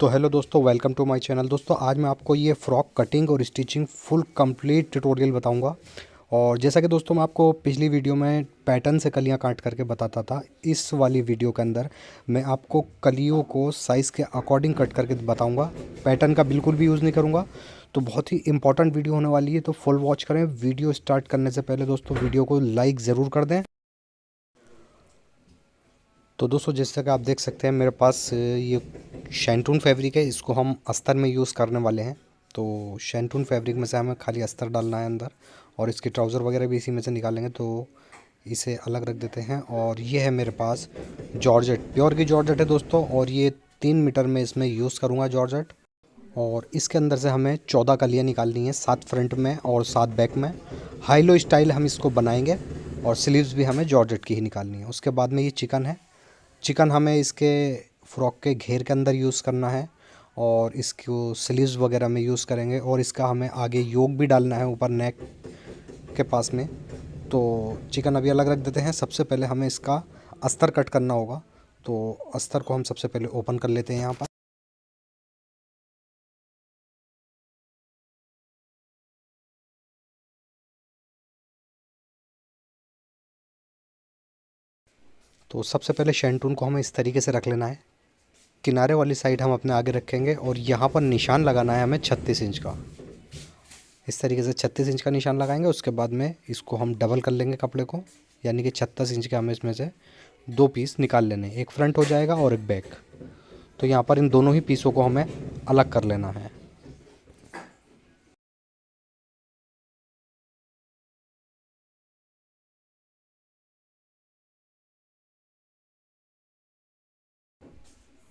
तो हेलो दोस्तों, welcome to my channel. दोस्तों आज मैं आपको ये फ़्रॉक कटिंग और स्टिचिंग फुल कंप्लीट ट्यूटोरियल बताऊंगा। और जैसा कि दोस्तों मैं आपको पिछली वीडियो में पैटर्न से कलियां काट करके बताता था, इस वाली वीडियो के अंदर मैं आपको कलियों को साइज़ के अकॉर्डिंग कट करके बताऊंगा। पैटर्न का बिल्कुल भी यूज़ नहीं करूँगा। तो बहुत ही इंपॉर्टेंट वीडियो होने वाली है, तो फुल वॉच करें। वीडियो स्टार्ट करने से पहले दोस्तों वीडियो को लाइक ज़रूर कर दें। तो दोस्तों जैसा कि आप देख सकते हैं, मेरे पास ये शैंटून फैब्रिक है। इसको हम अस्तर में यूज़ करने वाले हैं। तो शैंटून फैब्रिक में से हमें खाली अस्तर डालना है अंदर, और इसके ट्राउज़र वगैरह भी इसी में से निकालेंगे। तो इसे अलग रख देते हैं। और ये है मेरे पास जॉर्जेट, प्योर की जॉर्जेट है दोस्तों, और ये 3 मीटर में इसमें यूज़ करूँगा जॉर्जेट। और इसके अंदर से हमें 14 कलियाँ निकालनी है, 7 फ्रंट में और 7 बैक में। हाई लो स्टाइल हम इसको बनाएंगे, और स्लीव्स भी हमें जॉर्जेट की ही निकालनी है। उसके बाद में ये चिकन है। चिकन हमें इसके फ्रॉक के घेर के अंदर यूज़ करना है, और इसको स्लीव्स वगैरह में यूज़ करेंगे। और इसका हमें आगे योक भी डालना है ऊपर नेक के पास में। तो चिकन अभी अलग रख देते हैं। सबसे पहले हमें इसका अस्तर कट करना होगा। तो अस्तर को हम सबसे पहले ओपन कर लेते हैं यहाँ पर। तो सबसे पहले शैंटून को हमें इस तरीके से रख लेना है। किनारे वाली साइड हम अपने आगे रखेंगे, और यहाँ पर निशान लगाना है हमें 36 इंच का। इस तरीके से 36 इंच का निशान लगाएंगे। उसके बाद में इसको हम डबल कर लेंगे कपड़े को, यानी कि 36 इंच के हमें इसमें से 2 पीस निकाल लेने, एक फ्रंट हो जाएगा और एक बैक। तो यहाँ पर इन दोनों ही पीसों को हमें अलग कर लेना है।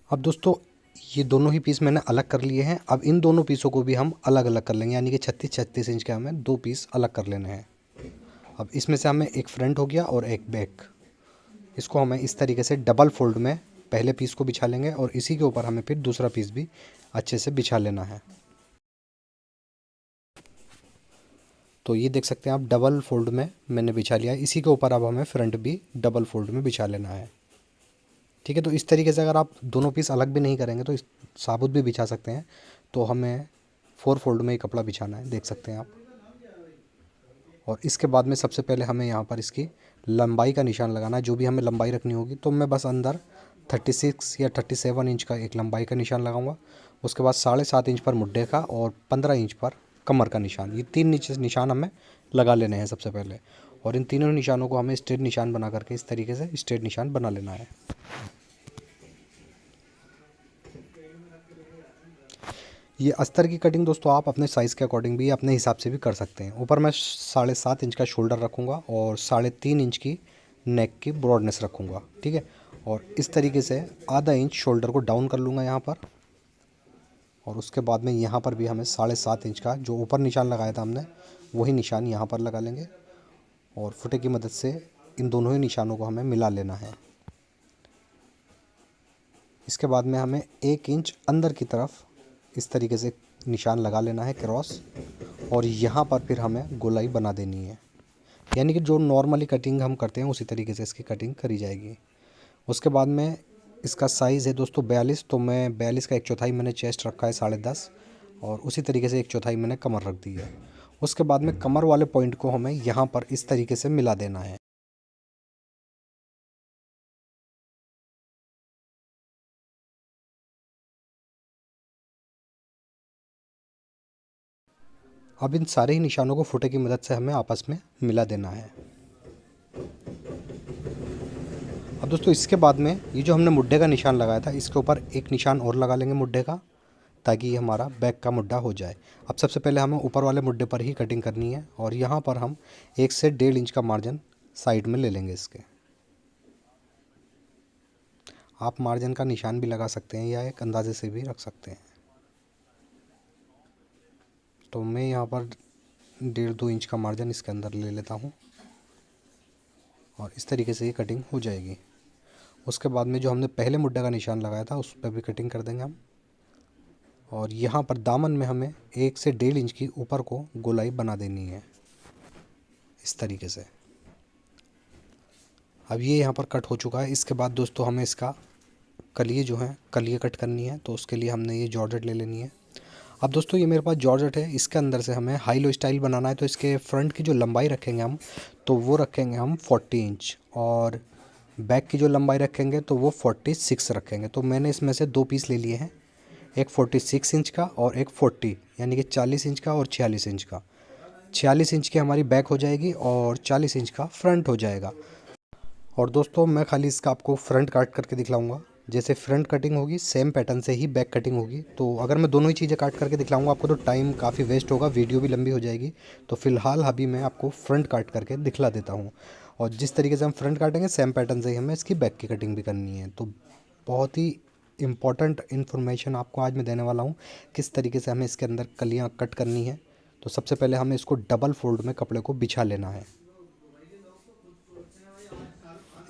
अब दोस्तों ये दोनों ही पीस मैंने अलग कर लिए हैं। अब इन दोनों पीसों को भी हम अलग अलग कर लेंगे, यानी कि 36-36 इंच के हमें 2 पीस अलग कर लेने हैं। अब इसमें से हमें एक फ्रंट हो गया और एक बैक। इसको हमें इस तरीके से डबल फोल्ड में पहले पीस को बिछा लेंगे, और इसी के ऊपर हमें फिर दूसरा पीस भी अच्छे से बिछा लेना है। तो ये देख सकते हैं आप, डबल फोल्ड में मैंने बिछा लिया है। इसी के ऊपर अब हमें फ्रंट भी डबल फोल्ड में बिछा लेना है। ठीक है, तो इस तरीके से अगर आप दोनों पीस अलग भी नहीं करेंगे तो साबुत भी बिछा सकते हैं। तो हमें 4 फोल्ड में ही कपड़ा बिछाना है, देख सकते हैं आप। और इसके बाद में सबसे पहले हमें यहाँ पर इसकी लंबाई का निशान लगाना है, जो भी हमें लंबाई रखनी होगी। तो मैं बस अंदर 36 या 37 इंच का एक लंबाई का निशान लगाऊंगा। उसके बाद 7.5 इंच पर मुड्ढे का, और 15 इंच पर कमर का निशान। ये 3 नीचे निशान हमें लगा लेने हैं सबसे पहले। और इन तीनों निशानों को हमें स्ट्रेट निशान बना करके इस तरीके से स्ट्रेट निशान बना लेना है। ये अस्तर की कटिंग दोस्तों आप अपने साइज़ के अकॉर्डिंग भी अपने हिसाब से भी कर सकते हैं। ऊपर मैं 7.5 इंच का शोल्डर रखूँगा, और 3.5 इंच की नेक की ब्रॉडनेस रखूँगा। ठीक है, और इस तरीके से आधा इंच शोल्डर को डाउन कर लूँगा यहाँ पर। और उसके बाद में यहाँ पर भी हमें 7.5 इंच का जो ऊपर निशान लगाया था हमने, वही निशान यहाँ पर लगा लेंगे। और फुटे की मदद से इन दोनों ही निशानों को हमें मिला लेना है। इसके बाद में हमें 1 इंच अंदर की तरफ इस तरीके से निशान लगा लेना है क्रॉस, और यहाँ पर फिर हमें गोलाई बना देनी है, यानी कि जो नॉर्मली कटिंग हम करते हैं उसी तरीके से इसकी कटिंग करी जाएगी। उसके बाद में इसका साइज़ है दोस्तों 42। तो मैं 42 का 1/4 मैंने चेस्ट रखा है 10.5, और उसी तरीके से 1/4 मैंने कमर रख दी है। उसके बाद में कमर वाले पॉइंट को हमें यहाँ पर इस तरीके से मिला देना है। अब इन सारे ही निशानों को फुटे की मदद से हमें आपस में मिला देना है। अब दोस्तों इसके बाद में ये जो हमने मुड्ढे का निशान लगाया था, इसके ऊपर एक निशान और लगा लेंगे मुड्ढे का, ताकि ये हमारा बैक का मुड्ढा हो जाए। अब सबसे पहले हमें ऊपर वाले मुड्ढे पर ही कटिंग करनी है, और यहाँ पर हम 1 से 1.5 इंच का मार्जिन साइड में ले लेंगे इसके। आप मार्जिन का निशान भी लगा सकते हैं, या एक अंदाजे से भी रख सकते हैं। तो मैं यहाँ पर 1.5-2 इंच का मार्जिन इसके अंदर ले लेता हूँ, और इस तरीके से ये कटिंग हो जाएगी। उसके बाद में जो हमने पहले मुड्ढे का निशान लगाया था उस पर भी कटिंग कर देंगे हम। और यहाँ पर दामन में हमें 1 से 1.5 इंच की ऊपर को गोलाई बना देनी है, इस तरीके से। अब ये यहाँ पर कट हो चुका है। इसके बाद दोस्तों हमें इसका कलिए जो हैं कलिए कट करनी है, तो उसके लिए हमने ये जॉर्जेट ले लेनी है। अब दोस्तों ये मेरे पास जॉर्जेट है, इसके अंदर से हमें हाई लो स्टाइल बनाना है, तो इसके फ्रंट की जो लंबाई रखेंगे हम, तो वो रखेंगे हम 40 इंच, और बैक की जो लंबाई रखेंगे तो वो 46 रखेंगे। तो मैंने इसमें से 2 पीस ले लिए हैं, एक 46 इंच का और एक 40, यानी कि 40 इंच का और 46 इंच का। 46 इंच की हमारी बैक हो जाएगी और 40 इंच का फ्रंट हो जाएगा। और दोस्तों मैं खाली इसका आपको फ्रंट काट करके दिखलाऊंगा। जैसे फ्रंट कटिंग होगी सेम पैटर्न से ही बैक कटिंग होगी। तो अगर मैं दोनों ही चीज़ें काट करके दिखलाऊंगा आपको तो टाइम काफ़ी वेस्ट होगा, वीडियो भी लंबी हो जाएगी। तो फ़िलहाल अभी मैं आपको फ्रंट काट करके दिखला देता हूँ, और जिस तरीके से हम फ्रंट काटेंगे सेम पैटर्न से ही हमें इसकी बैक की कटिंग भी करनी है। तो बहुत ही इम्पॉर्टेंट इन्फॉर्मेशन आपको आज मैं देने वाला हूँ, किस तरीके से हमें इसके अंदर कलियाँ कट करनी है। तो सबसे पहले हमें इसको डबल फोल्ड में कपड़े को बिछा लेना है।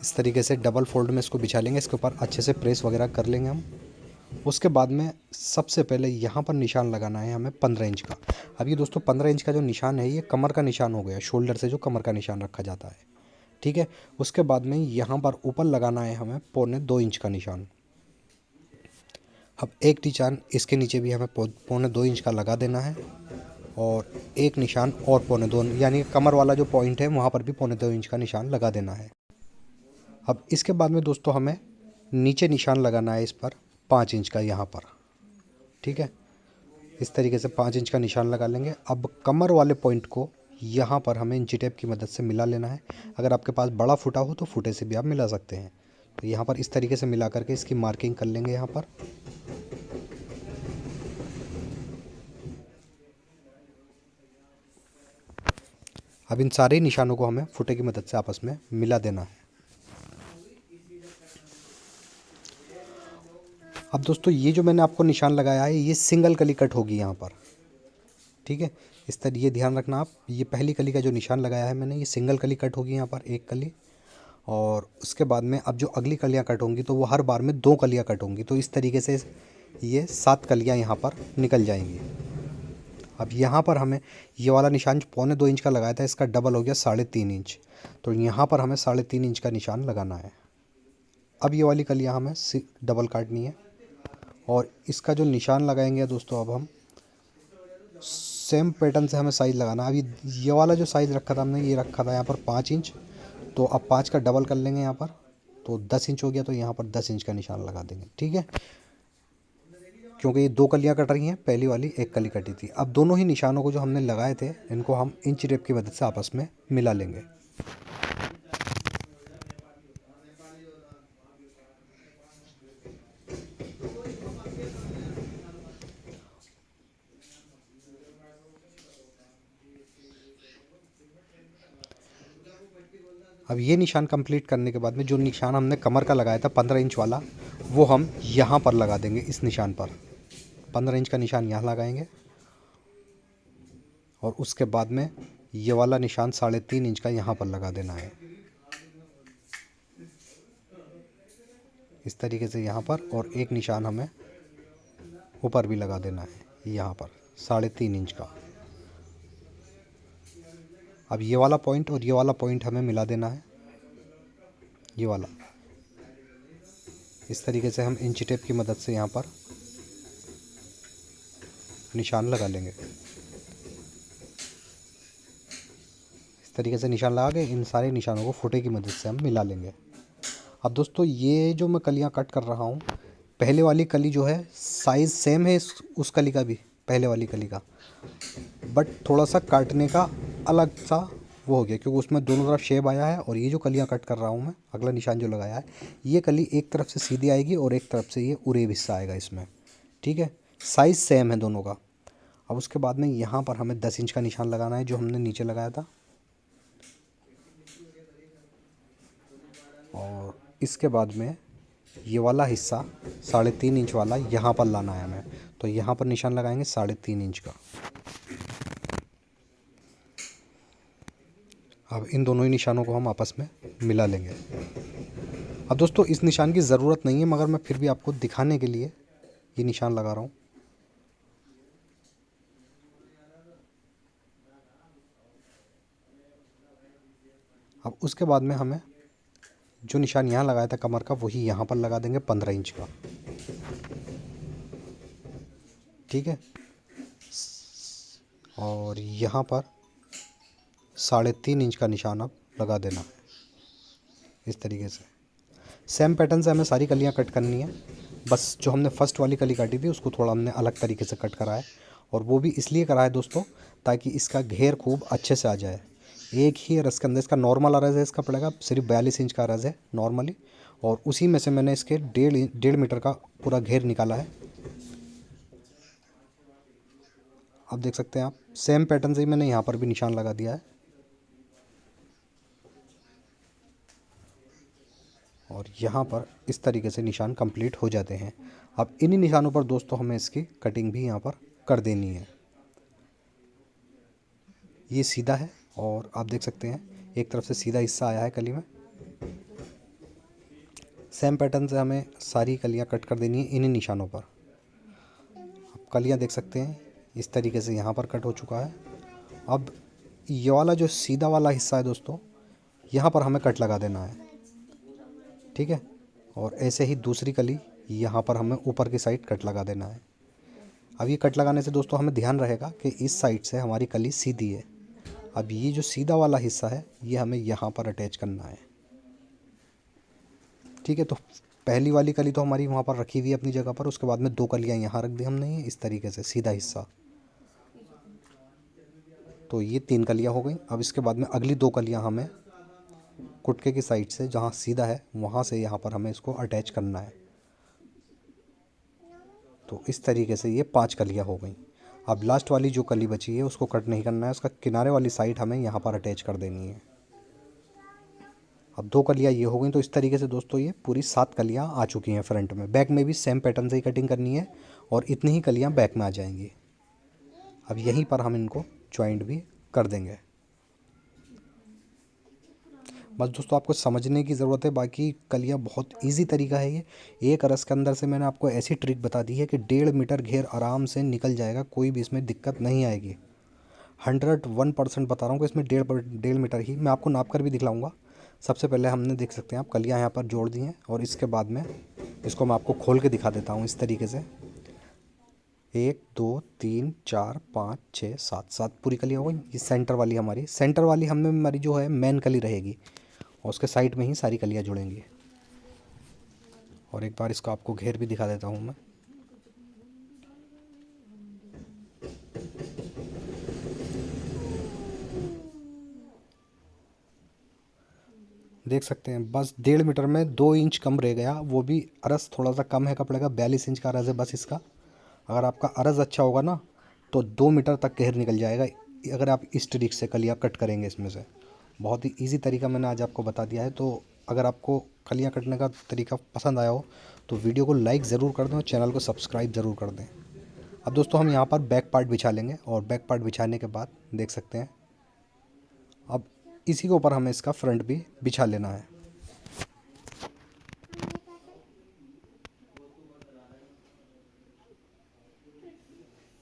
इस तरीके से डबल फोल्ड में इसको बिछा लेंगे, इसके ऊपर अच्छे से प्रेस वगैरह कर लेंगे हम। उसके बाद में सबसे पहले यहाँ पर निशान लगाना है हमें 15 इंच का। अब ये दोस्तों 15 इंच का जो निशान है ये कमर का निशान हो गया, शोल्डर से जो कमर का निशान रखा जाता है, ठीक है। उसके बाद में यहाँ पर ऊपर लगाना है हमें 1.25 इंच का निशान। अब एक निशान इसके नीचे भी हमें 1.25 इंच का लगा देना है, और एक निशान और 1.25, यानी कमर वाला जो पॉइंट है वहाँ पर भी 1.25 इंच का निशान लगा देना है। अब इसके बाद में दोस्तों हमें नीचे निशान लगाना है इस पर 5 इंच का यहाँ पर, ठीक है। इस तरीके से 5 इंच का निशान लगा लेंगे। अब कमर वाले पॉइंट को यहाँ पर हमें इंची टेप की मदद से मिला लेना है। अगर आपके पास बड़ा फुटा हो तो फुटे से भी आप मिला सकते हैं। तो यहाँ पर इस तरीके से मिला करके इसकी मार्किंग कर लेंगे यहाँ पर। अब इन सारे निशानों को हमें फुटे की मदद से आपस में मिला देना है। अब दोस्तों ये जो मैंने आपको निशान लगाया है ये सिंगल कली कट होगी यहाँ पर, ठीक है। इस तरह ये ध्यान रखना आप, ये पहली कली का जो निशान लगाया है मैंने ये सिंगल कली कट होगी यहाँ पर, एक कली। और उसके बाद में अब जो अगली कलियाँ कट होंगी तो वो हर बार में 2 कलियाँ कट होंगी। तो इस तरीके से ये 7 कलियाँ यहाँ पर निकल जाएंगी। अब यहाँ पर हमें ये वाला निशान जो 1.25 इंच का लगाया था इसका डबल हो गया 3.5 इंच। तो यहाँ पर हमें 3.5 इंच का निशान लगाना है। अब ये वाली कलियाँ हमें डबल काटनी है, और इसका जो निशान लगाएंगे दोस्तों अब हम सेम पैटर्न से हमें साइज़ लगाना है। अभी ये वाला जो साइज़ रखा था हमने ये रखा था यहाँ पर 5 इंच, तो अब 5 का डबल कर लेंगे यहाँ पर, तो 10 इंच हो गया। तो यहाँ पर 10 इंच का निशान लगा देंगे, ठीक है। क्योंकि ये 2 कलियाँ कट रही हैं, पहली वाली 1 कली कटी थी। अब दोनों ही निशानों को जो हमने लगाए थे इनको हम इंच टेप की मदद से आपस में मिला लेंगे। अब ये निशान कंप्लीट करने के बाद में जो निशान हमने कमर का लगाया था 15 इंच वाला, वो हम यहाँ पर लगा देंगे। इस निशान पर 15 इंच का निशान यहाँ लगाएंगे, और उसके बाद में ये वाला निशान 3.5 इंच का यहाँ पर लगा देना है, इस तरीके से यहाँ पर। और एक निशान हमें ऊपर भी लगा देना है यहाँ पर 3.5 इंच का। अब ये वाला पॉइंट और ये वाला पॉइंट हमें मिला देना है, ये वाला। इस तरीके से हम इंची टेप की मदद से यहाँ पर निशान लगा लेंगे। इस तरीके से निशान लगा के इन सारे निशानों को फुटे की मदद से हम मिला लेंगे। अब दोस्तों ये जो मैं कलियाँ कट कर रहा हूँ, पहले वाली कली जो है साइज़ सेम है उस कली का भी, पहले वाली कली का, बट थोड़ा सा काटने का अलग सा वो हो गया, क्योंकि उसमें दोनों तरफ शेप आया है। और ये जो कलियाँ कट कर रहा हूँ मैं, अगला निशान जो लगाया है, ये कली एक तरफ से सीधी आएगी और एक तरफ से ये उरेब हिस्सा आएगा इसमें, ठीक है। साइज़ सेम है दोनों का। अब उसके बाद में यहाँ पर हमें 10 इंच का निशान लगाना है जो हमने नीचे लगाया था, और इसके बाद में ये वाला हिस्सा 3.5 इंच वाला यहाँ पर लाना है हमें। तो यहाँ पर निशान लगाएंगे 3.5 इंच का। अब इन दोनों ही निशानों को हम आपस में मिला लेंगे। अब दोस्तों इस निशान की ज़रूरत नहीं है, मगर मैं फिर भी आपको दिखाने के लिए ये निशान लगा रहा हूँ। अब उसके बाद में हमें जो निशान यहाँ लगाया था कमर का वही यहाँ पर लगा देंगे 15 इंच का। ठीक है, और यहाँ पर 3.5 इंच का निशान अब लगा देना है इस तरीके से। सेम पैटर्न से हमें सारी कलियाँ कट करनी है, बस जो हमने फर्स्ट वाली कली काटी थी उसको थोड़ा हमने अलग तरीके से कट करा है, और वो भी इसलिए करा है दोस्तों ताकि इसका घेर खूब अच्छे से आ जाए। एक ही अरज़ के अंदर इसका नॉर्मल अरज़ है, इसका पड़ेगा सिर्फ 42 इंच का अरज़ है नॉर्मली, और उसी में से मैंने इसके 1.5 मीटर का पूरा घेर निकाला है। आप देख सकते हैं, आप सेम पैटर्न से ही मैंने यहाँ पर भी निशान लगा दिया है, और यहाँ पर इस तरीके से निशान कंप्लीट हो जाते हैं। अब इन्हीं निशानों पर दोस्तों हमें इसकी कटिंग भी यहाँ पर कर देनी है। ये सीधा है, और आप देख सकते हैं एक तरफ से सीधा हिस्सा आया है कली में। सेम पैटर्न से हमें सारी कलियाँ कट कर देनी है इन्हीं निशानों पर। आप कलियाँ देख सकते हैं इस तरीके से यहाँ पर कट हो चुका है। अब ये वाला जो सीधा वाला हिस्सा है दोस्तों, यहाँ पर हमें कट लगा देना है। ठीक है, और ऐसे ही दूसरी कली यहाँ पर हमें ऊपर की साइड कट लगा देना है। अब ये कट लगाने से दोस्तों हमें ध्यान रहेगा कि इस साइड से हमारी कली सीधी है। अब ये जो सीधा वाला हिस्सा है ये हमें यहाँ पर अटैच करना है। ठीक है, तो पहली वाली कली तो हमारी वहाँ पर रखी हुई है अपनी जगह पर, उसके बाद में 2 कलियाँ यहाँ रख दी हमने इस तरीके से सीधा हिस्सा। तो ये 3 कलियाँ हो गई। अब इसके बाद में अगली 2 कलियाँ हमें कुटके की साइड से जहाँ सीधा है वहाँ से यहाँ पर हमें इसको अटैच करना है। तो इस तरीके से ये 5 कलियाँ हो गई। अब लास्ट वाली जो कली बची है उसको कट नहीं करना है, उसका किनारे वाली साइड हमें यहाँ पर अटैच कर देनी है। अब 2 कलियाँ ये हो गई। तो इस तरीके से दोस्तों ये पूरी 7 कलियाँ आ चुकी हैं फ्रंट में। बैक में भी सेम पैटर्न से ही कटिंग करनी है, और इतनी ही कलियाँ बैक में आ जाएंगी। अब यहीं पर हम इनको जॉइंट भी कर देंगे। बस दोस्तों आपको समझने की ज़रूरत है, बाकी कलियाँ बहुत इजी तरीका है ये। एक अरस के अंदर से मैंने आपको ऐसी ट्रिक बता दी है कि 1.5 मीटर घेर आराम से निकल जाएगा, कोई भी इसमें दिक्कत नहीं आएगी। 101% बता रहा हूँ कि इसमें 1.5 मीटर ही। मैं आपको नाप कर भी दिखलाऊँगा। सबसे पहले हमने देख सकते हैं आप कलियाँ यहाँ पर जोड़ दी हैं, और इसके बाद में इसको मैं आपको खोल के दिखा देता हूँ इस तरीके से। 1 2 3 4 5 6 7 पूरी कलियाँ हो गई। ये सेंटर वाली हमारी जो है मेन कली रहेगी, और उसके साइड में ही सारी कलियाँ जुड़ेंगी। और एक बार इसका आपको घेर भी दिखा देता हूँ मैं। देख सकते हैं बस 1.5 मीटर में 2 इंच कम रह गया, वो भी अरस थोड़ा सा कम है कपड़े का। 42 इंच का अरस है बस इसका। अगर आपका अरस अच्छा होगा ना तो 2 मीटर तक घेर निकल जाएगा, अगर आप इस ट्रिक से कलियाँ कट करेंगे इसमें से। बहुत ही ईजी तरीका मैंने आज आपको बता दिया है। तो अगर आपको कलियाँ कटने का तरीका पसंद आया हो तो वीडियो को लाइक ज़रूर कर दें और चैनल को सब्सक्राइब ज़रूर कर दें। अब दोस्तों हम यहाँ पर बैक पार्ट बिछा लेंगे, और बैक पार्ट बिछाने के बाद देख सकते हैं अब इसी के ऊपर हमें इसका फ्रंट भी बिछा लेना है।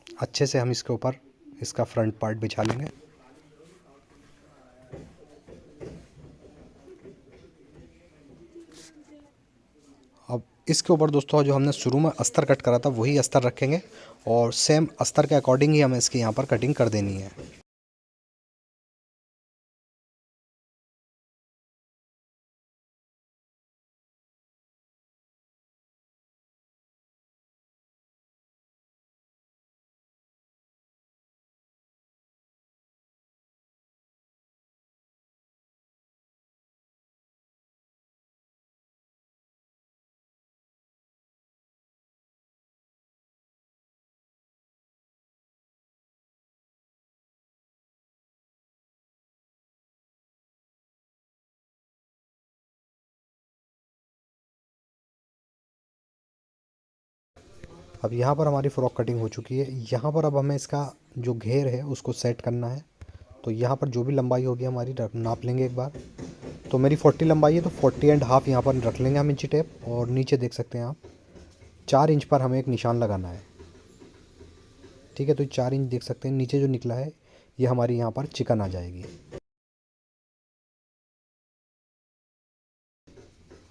अच्छे से हम इसके ऊपर इसका फ्रंट पार्ट बिछा लेंगे। अब इसके ऊपर दोस्तों जो हमने शुरू में अस्तर कट करा था वही अस्तर रखेंगे, और सेम अस्तर के अकॉर्डिंग ही हमें इसकी यहाँ पर कटिंग कर देनी है। अब यहाँ पर हमारी फ़्रॉक कटिंग हो चुकी है। यहाँ पर अब हमें इसका जो घेर है उसको सेट करना है। तो यहाँ पर जो भी लंबाई होगी हमारी नाप लेंगे एक बार। तो मेरी 40 लंबाई है, तो 40.5 यहाँ पर रख लेंगे हम इंची टेप। और नीचे देख सकते हैं आप 4 इंच पर हमें एक निशान लगाना है। ठीक है, तो 4 इंच देख सकते हैं नीचे जो निकला है ये हमारी यहाँ पर चिकन आ जाएगी।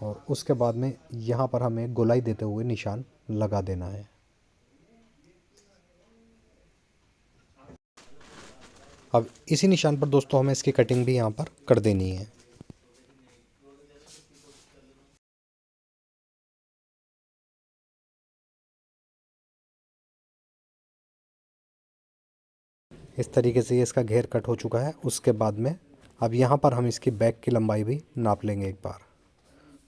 और उसके बाद में यहाँ पर हमें गोलाई देते हुए निशान लगा देना है। अब इसी निशान पर दोस्तों हमें इसकी कटिंग भी यहाँ पर कर देनी है। इस तरीके से ये इसका घेर कट हो चुका है। उसके बाद में अब यहाँ पर हम इसकी बैक की लंबाई भी नाप लेंगे एक बार।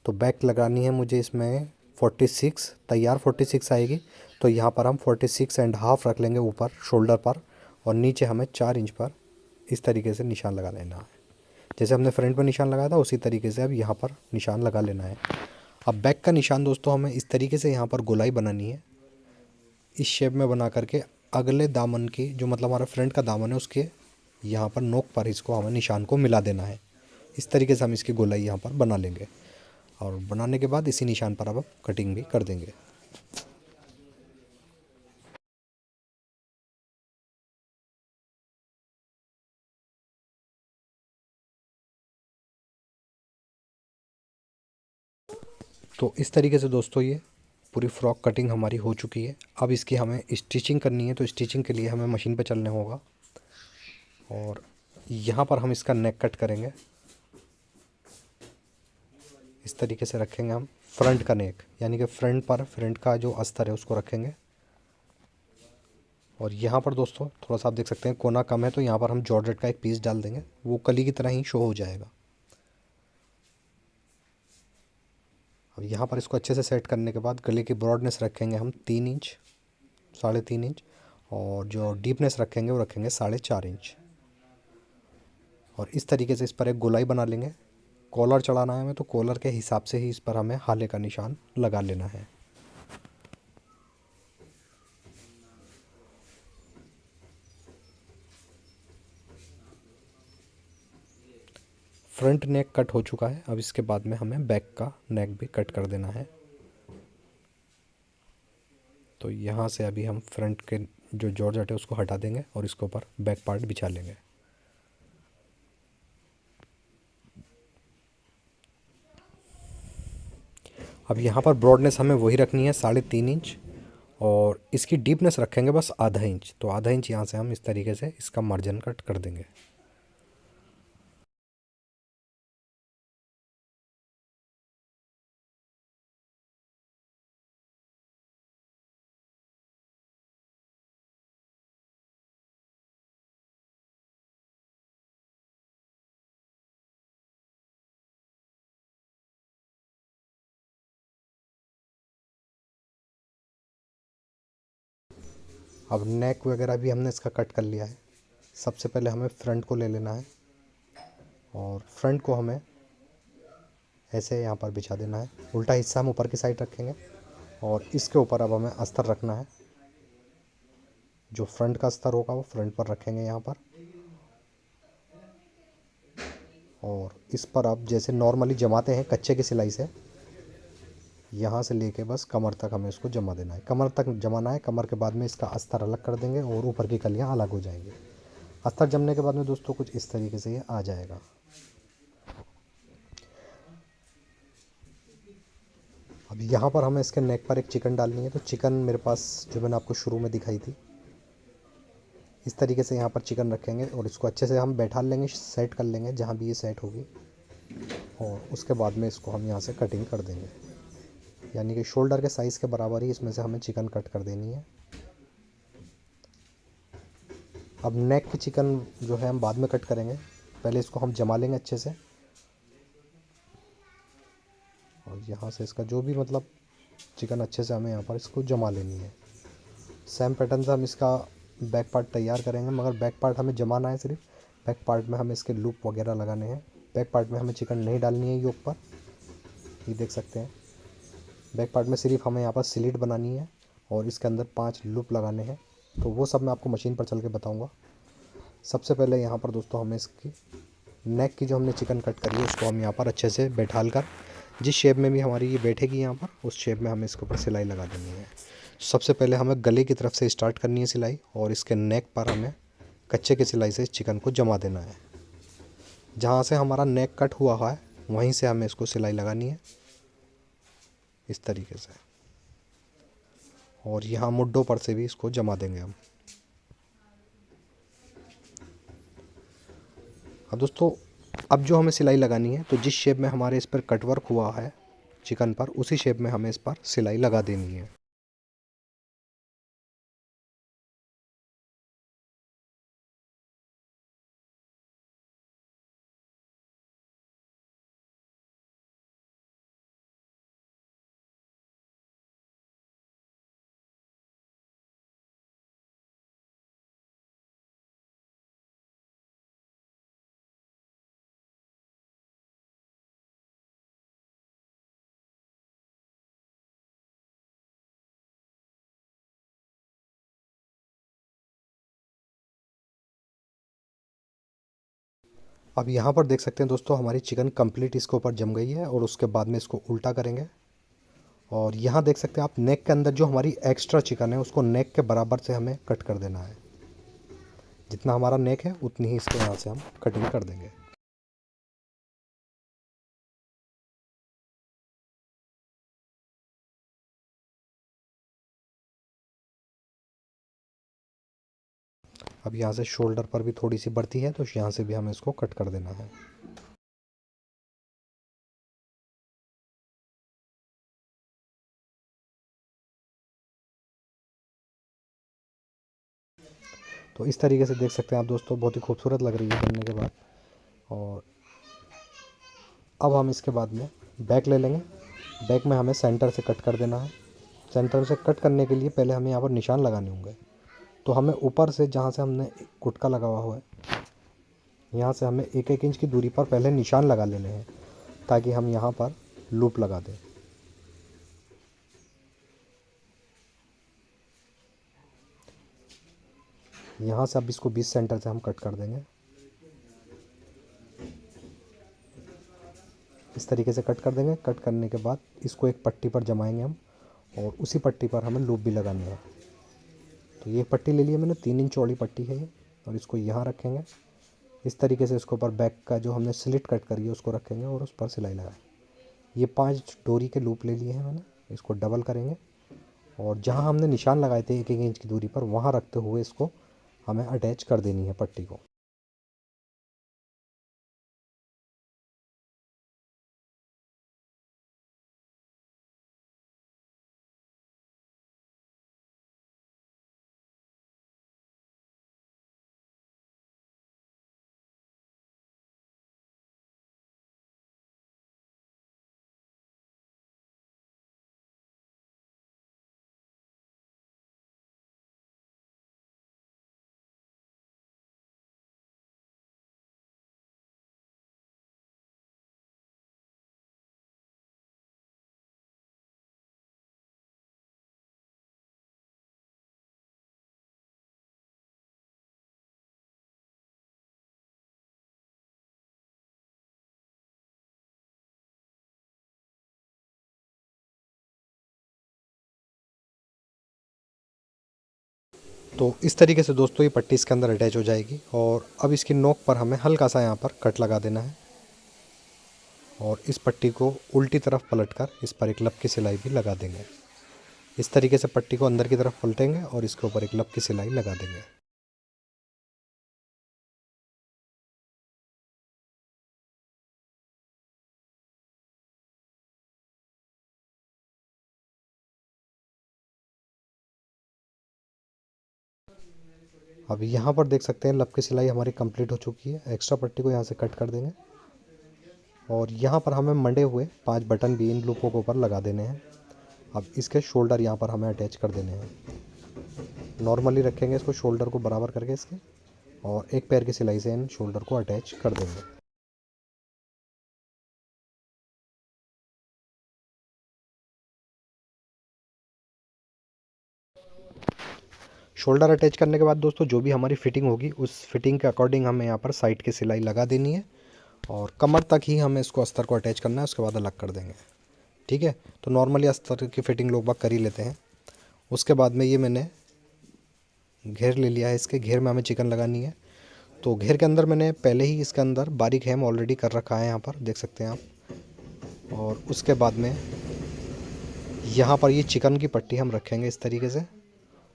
तो बैक लगानी है मुझे इसमें 46, तैयार 46 आएगी। तो यहाँ पर हम 46.5 रख लेंगे ऊपर शोल्डर पर, और नीचे हमें 4 इंच पर इस तरीके से निशान लगा लेना है। जैसे हमने फ्रंट पर निशान लगाया था उसी तरीके से अब यहाँ पर निशान लगा लेना है। अब बैक का निशान दोस्तों हमें इस तरीके से यहाँ पर गोलाई बनानी है, इस शेप में बना करके अगले दामन की जो मतलब हमारा फ्रंट का दामन है उसके यहाँ पर नोक पर इसको हमें निशान को मिला देना है। इस तरीके से हम इसकी गोलाई यहाँ पर बना लेंगे, और बनाने के बाद इसी निशान पर अब कटिंग भी कर देंगे। तो इस तरीके से दोस्तों ये पूरी फ्रॉक कटिंग हमारी हो चुकी है। अब इसकी हमें स्टिचिंग करनी है, तो स्टिचिंग के लिए हमें मशीन पे चलने होगा, और यहाँ पर हम इसका नेक कट करेंगे। इस तरीके से रखेंगे हम फ्रंट का नेक, यानी कि फ्रंट पर फ्रंट का जो अस्तर है उसको रखेंगे। और यहाँ पर दोस्तों थोड़ा सा आप देख सकते हैं कोना कम है, तो यहाँ पर हम जॉर्जेट का एक पीस डाल देंगे, वो कली की तरह ही शो हो जाएगा। अब यहाँ पर इसको अच्छे से सेट करने के बाद गले की ब्रॉडनेस रखेंगे हम 3 इंच, 3.5 इंच, और जो डीपनेस रखेंगे वो रखेंगे 4.5 इंच। और इस तरीके से इस पर एक गोलाई बना लेंगे। कॉलर चढ़ाना है हमें, तो कॉलर के हिसाब से ही इस पर हमें हाले का निशान लगा लेना है। फ्रंट नेक कट हो चुका है। अब इसके बाद में हमें बैक का नेक भी कट कर देना है। तो यहाँ से अभी हम फ्रंट के जो जॉर्जेट है उसको हटा देंगे और इसके ऊपर बैक पार्ट बिछा लेंगे। अब यहाँ पर ब्रॉडनेस हमें वही रखनी है 3.5 इंच, और इसकी डीपनेस रखेंगे बस आधा इंच। तो आधा इंच यहाँ से हम इस तरीके से इसका मार्जिन कट कर देंगे। अब नेक वगैरह भी हमने इसका कट कर लिया है। सबसे पहले हमें फ्रंट को ले लेना है, और फ्रंट को हमें ऐसे यहाँ पर बिछा देना है। उल्टा हिस्सा हम ऊपर की साइड रखेंगे, और इसके ऊपर अब हमें अस्तर रखना है। जो फ्रंट का अस्तर होगा वो फ्रंट पर रखेंगे यहाँ पर, और इस पर अब जैसे नॉर्मली जमाते हैं कच्चे की सिलाई से, यहाँ से लेके बस कमर तक हमें इसको जमा देना है। कमर तक जमाना है। कमर के बाद में इसका अस्तर अलग कर देंगे और ऊपर की कलियाँ अलग हो जाएंगी। अस्तर जमने के बाद में दोस्तों कुछ इस तरीके से ये आ जाएगा। अब यहाँ पर हमें इसके नेक पर एक चिकन डालनी है। तो चिकन मेरे पास जो मैंने आपको शुरू में दिखाई थी, इस तरीके से यहाँ पर चिकन रखेंगे, और इसको अच्छे से हम बैठा लेंगे, सेट कर लेंगे जहाँ भी ये सेट होगी। और उसके बाद में इसको हम यहाँ से कटिंग कर देंगे, यानी कि शोल्डर के साइज़ के बराबर ही इसमें से हमें चिकन कट कर देनी है। अब नेक की चिकन जो है हम बाद में कट करेंगे, पहले इसको हम जमा लेंगे अच्छे से। और यहाँ से इसका जो भी मतलब चिकन अच्छे से हमें यहाँ पर इसको जमा लेनी है। सेम पैटर्न से हम इसका बैक पार्ट तैयार करेंगे, मगर बैक पार्ट हमें जमाना है सिर्फ। बैक पार्ट में हमें इसके लूप वगैरह लगाने हैं। बैक पार्ट में हमें चिकन नहीं डालनी है योक पर, ये देख सकते हैं। बैक पार्ट में सिर्फ हमें यहाँ पर स्लिट बनानी है, और इसके अंदर 5 लूप लगाने हैं। तो वो सब मैं आपको मशीन पर चल के बताऊँगा। सबसे पहले यहाँ पर दोस्तों हमें इसकी नेक की जो हमने चिकन कट करी है उसको हम यहाँ पर अच्छे से बैठाल कर, जिस शेप में भी हमारी ये बैठेगी यहाँ पर, उस शेप में हमें इसके ऊपर सिलाई लगा देनी है। सबसे पहले हमें गले की तरफ से स्टार्ट करनी है सिलाई, और इसके नेक पर हमें कच्चे की सिलाई से चिकन को जमा देना है। जहाँ से हमारा नेक कट हुआ है वहीं से हमें इसको सिलाई लगानी है। इस तरीके से, और यहाँ मुड्ढों पर से भी इसको जमा देंगे हम। अब दोस्तों, अब जो हमें सिलाई लगानी है, तो जिस शेप में हमारे इस पर कटवर्क हुआ है चिकन पर, उसी शेप में हमें इस पर सिलाई लगा देनी है। अब यहाँ पर देख सकते हैं दोस्तों, हमारी चिकन कंप्लीट इसके ऊपर जम गई है, और उसके बाद में इसको उल्टा करेंगे। और यहाँ देख सकते हैं आप, नेक के अंदर जो हमारी एक्स्ट्रा चिकन है उसको नेक के बराबर से हमें कट कर देना है। जितना हमारा नेक है उतनी ही इसको यहाँ से हम कटिंग कर देंगे। अब यहाँ से शोल्डर पर भी थोड़ी सी बढ़ती है, तो यहाँ से भी हमें इसको कट कर देना है। तो इस तरीके से देख सकते हैं आप दोस्तों, बहुत ही खूबसूरत लग रही है बनने के बाद। और अब हम इसके बाद में बैक ले लेंगे। बैक में हमें सेंटर से कट कर देना है। सेंटर से कट करने के लिए पहले हमें यहाँ पर निशान लगाने होंगे। तो हमें ऊपर से, जहाँ से हमने गुटका लगा हुआ है, यहाँ से हमें 1-1 इंच की दूरी पर पहले निशान लगा लेने हैं, ताकि हम यहाँ पर लूप लगा दें। यहाँ से अब इसको 20 सेंटर से हम कट कर देंगे। इस तरीके से कट कर देंगे। कट करने के बाद इसको एक पट्टी पर जमाएंगे हम, और उसी पट्टी पर हमें लूप भी लगानी है। तो ये पट्टी ले ली है मैंने, 3 इंच चौड़ी पट्टी है ये, और इसको यहाँ रखेंगे। इस तरीके से इसके ऊपर बैक का जो हमने स्लिट कट करी है उसको रखेंगे, और उस पर सिलाई लगाएं। ये 5 डोरी के लूप ले लिए हैं मैंने, इसको डबल करेंगे, और जहाँ हमने निशान लगाए थे 1-1 इंच की दूरी पर, वहाँ रखते हुए इसको हमें अटैच कर देनी है पट्टी को। तो इस तरीके से दोस्तों ये पट्टी इसके अंदर अटैच हो जाएगी। और अब इसकी नोक पर हमें हल्का सा यहाँ पर कट लगा देना है, और इस पट्टी को उल्टी तरफ पलटकर इस पर एक लब की सिलाई भी लगा देंगे। इस तरीके से पट्टी को अंदर की तरफ पलटेंगे और इसके ऊपर एक लब की सिलाई लगा देंगे। अब यहाँ पर देख सकते हैं लब की सिलाई हमारी कंप्लीट हो चुकी है। एक्स्ट्रा पट्टी को यहाँ से कट कर देंगे, और यहाँ पर हमें मंडे हुए 5 बटन भी इन लूपों के ऊपर लगा देने हैं। अब इसके शोल्डर यहाँ पर हमें अटैच कर देने हैं। नॉर्मली रखेंगे इसको शोल्डर को बराबर करके इसके, और एक पैर की सिलाई से इन शोल्डर को अटैच कर देंगे। शोल्डर अटैच करने के बाद दोस्तों, जो भी हमारी फिटिंग होगी उस फिटिंग के अकॉर्डिंग हमें यहाँ पर साइड की सिलाई लगा देनी है, और कमर तक ही हमें इसको अस्तर को अटैच करना है, उसके बाद अलग कर देंगे। ठीक है, तो नॉर्मली अस्तर की फ़िटिंग लोग बाग कर ही लेते हैं। उसके बाद में ये मैंने घेर ले लिया है। इसके घेर में हमें चिकन लगानी है। तो घेर के अंदर मैंने पहले ही इसके अंदर बारीक हेम ऑलरेडी कर रखा है, यहाँ पर देख सकते हैं आप। और उसके बाद में यहाँ पर ये चिकन की पट्टी हम रखेंगे इस तरीके से,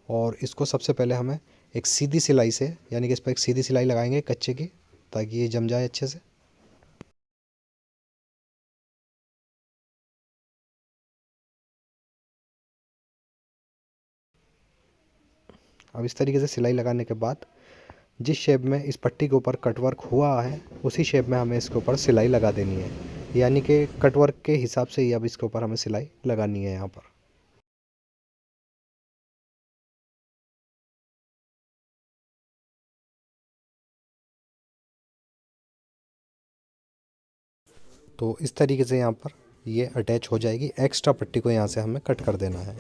और इसको सबसे पहले हमें एक सीधी सिलाई से, यानी कि इस पर एक सीधी सिलाई लगाएंगे कच्चे की, ताकि ये जम जाए अच्छे से। अब इस तरीके से सिलाई लगाने के बाद जिस शेप में इस पट्टी के ऊपर कटवर्क हुआ है उसी शेप में हमें इसके ऊपर सिलाई लगा देनी है, यानी कि कटवर्क के हिसाब से ही अब इसके ऊपर हमें सिलाई लगानी है यहाँ पर। तो इस तरीके से यहाँ पर ये अटैच हो जाएगी। एक्स्ट्रा पट्टी को यहाँ से हमें कट कर देना है।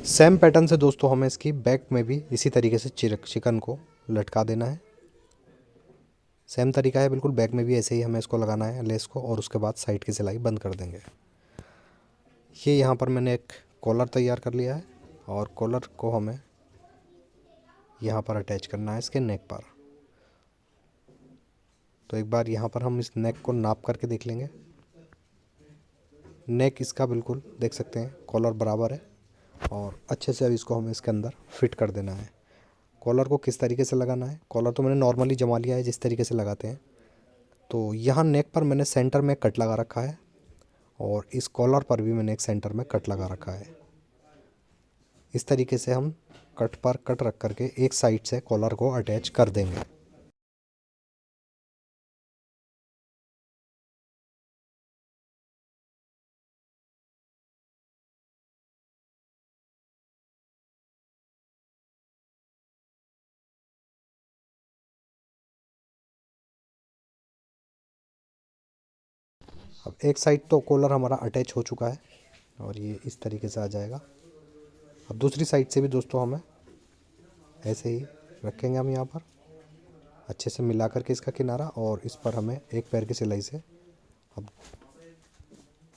सेम पैटर्न से दोस्तों हमें इसकी बैक में भी इसी तरीके से चिकन को लटका देना है। सेम तरीका है बिल्कुल, बैक में भी ऐसे ही हमें इसको लगाना है लेस को, और उसके बाद साइड की सिलाई बंद कर देंगे। ये यहाँ पर मैंने एक कॉलर तैयार कर लिया है, और कॉलर को हमें यहाँ पर अटैच करना है इसके नेक पर। तो एक बार यहाँ पर हम इस नेक को नाप करके देख लेंगे। नेक इसका बिल्कुल देख सकते हैं कॉलर बराबर है, और अच्छे से अब इसको हमें इसके अंदर फिट कर देना है। कॉलर को किस तरीके से लगाना है, कॉलर तो मैंने नॉर्मली जमा लिया है जिस तरीके से लगाते हैं। तो यहाँ नेक पर मैंने सेंटर में कट लगा रखा है, और इस कॉलर पर भी मैंने एक सेंटर में कट लगा रखा है। इस तरीके से हम कट पर कट रख करके एक साइड से कॉलर को अटैच कर देंगे। अब एक साइड तो कॉलर हमारा अटैच हो चुका है, और ये इस तरीके से आ जाएगा। अब दूसरी साइड से भी दोस्तों हमें ऐसे ही रखेंगे हम यहाँ पर अच्छे से मिला करके इसका किनारा, और इस पर हमें एक पैर की सिलाई से अब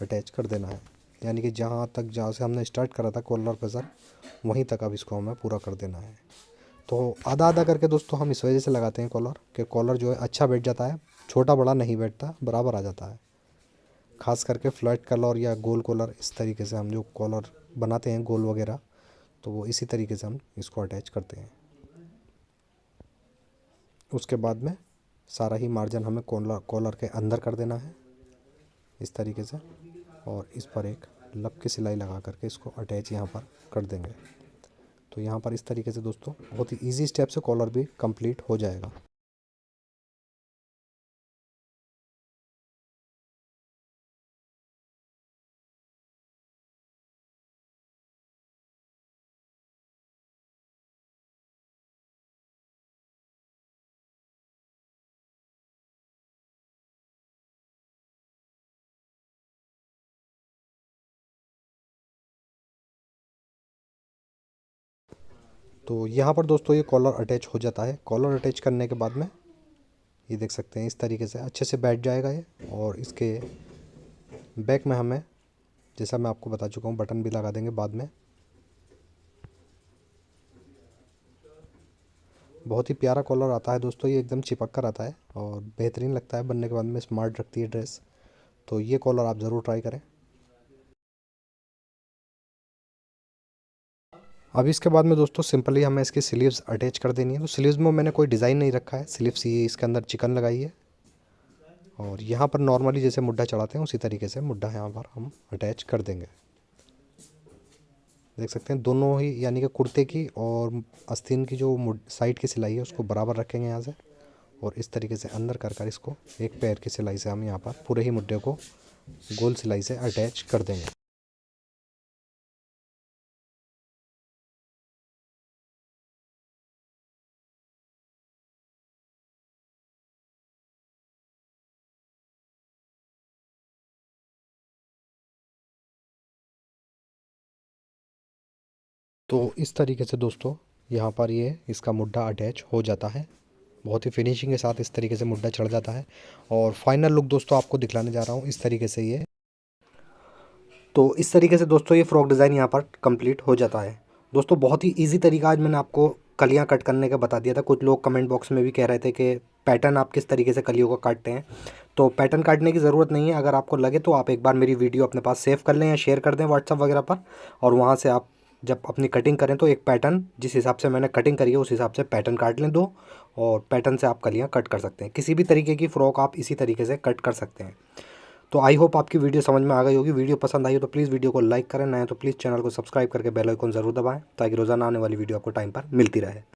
अटैच कर देना है, यानी कि जहाँ से हमने स्टार्ट करा था कॉलर प्रेशर वहीं तक अब इसको हमें पूरा कर देना है। तो आधा आधा करके दोस्तों हम इस वजह से लगाते हैं कॉलर, कि कॉलर जो है अच्छा बैठ जाता है, छोटा बड़ा नहीं बैठता, बराबर आ जाता है। खास करके फ्लैट कॉलर या गोल कॉलर, इस तरीके से हम जो कॉलर बनाते हैं गोल वगैरह, तो वो इसी तरीके से हम इसको अटैच करते हैं। उसके बाद में सारा ही मार्जिन हमें कॉलर के अंदर कर देना है इस तरीके से, और इस पर एक लब की सिलाई लगा करके इसको अटैच यहाँ पर कर देंगे। तो यहाँ पर इस तरीके से दोस्तों बहुत ही ईजी स्टेप से कॉलर भी कंप्लीट हो जाएगा। तो यहाँ पर दोस्तों ये कॉलर अटैच हो जाता है। कॉलर अटैच करने के बाद में ये देख सकते हैं इस तरीके से अच्छे से बैठ जाएगा ये, और इसके बैक में हमें, जैसा मैं आपको बता चुका हूँ, बटन भी लगा देंगे बाद में। बहुत ही प्यारा कॉलर आता है दोस्तों, ये एकदम चिपक कर आता है और बेहतरीन लगता है, बनने के बाद में स्मार्ट रखती है ड्रेस। तो ये कॉलर आप ज़रूर ट्राई करें। अब इसके बाद में दोस्तों सिंपली हमें इसकी स्लीव्स अटैच कर देनी है। तो स्लीव्स में मैंने कोई डिज़ाइन नहीं रखा है, स्लीव्स ये इसके अंदर चिकन लगाई है, और यहाँ पर नॉर्मली जैसे मुड्ढा चढ़ाते हैं उसी तरीके से मुड्ढा यहाँ पर हम अटैच कर देंगे। देख सकते हैं दोनों ही, यानी कि कुर्ते की और आस्तीन की जो साइड की सिलाई है उसको बराबर रखेंगे यहाँ से, और इस तरीके से अंदर कर कर इसको एक पैर की सिलाई से हम यहाँ पर पूरे ही मुड्ढे को गोल सिलाई से अटैच कर देंगे। तो इस तरीके से दोस्तों यहाँ पर ये इसका मुड्ढा अटैच हो जाता है, बहुत ही फिनिशिंग के साथ इस तरीके से मुड्ढा चढ़ जाता है। और फाइनल लुक दोस्तों आपको दिखलाने जा रहा हूँ इस तरीके से ये। तो इस तरीके से दोस्तों ये फ्रॉक डिज़ाइन यहाँ पर कंप्लीट हो जाता है। दोस्तों बहुत ही इजी तरीका आज मैंने आपको कलियाँ कट करने का बता दिया था। कुछ लोग कमेंट बॉक्स में भी कह रहे थे कि पैटर्न आप किस तरीके से कलियों को काटते हैं। तो पैटर्न काटने की ज़रूरत नहीं है, अगर आपको लगे तो आप एक बार मेरी वीडियो अपने पास सेव कर लें या शेयर कर दें व्हाट्सअप वगैरह पर, और वहाँ से आप जब अपनी कटिंग करें तो एक पैटर्न जिस हिसाब से मैंने कटिंग करी है उस हिसाब से पैटर्न काट लें दो, और पैटर्न से आप कलियाँ कट कर सकते हैं। किसी भी तरीके की फ़्रॉक आप इसी तरीके से कट कर सकते हैं। तो आई होप आपकी वीडियो समझ में आ गई होगी। वीडियो पसंद आई हो तो प्लीज़ वीडियो को लाइक करें, नए तो प्लीज़ चैनल को सब्सक्राइब करके बेल आइकन ज़रूर दबाएं, ताकि रोज़ाना आने वाली वीडियो आपको टाइम पर मिलती रहे।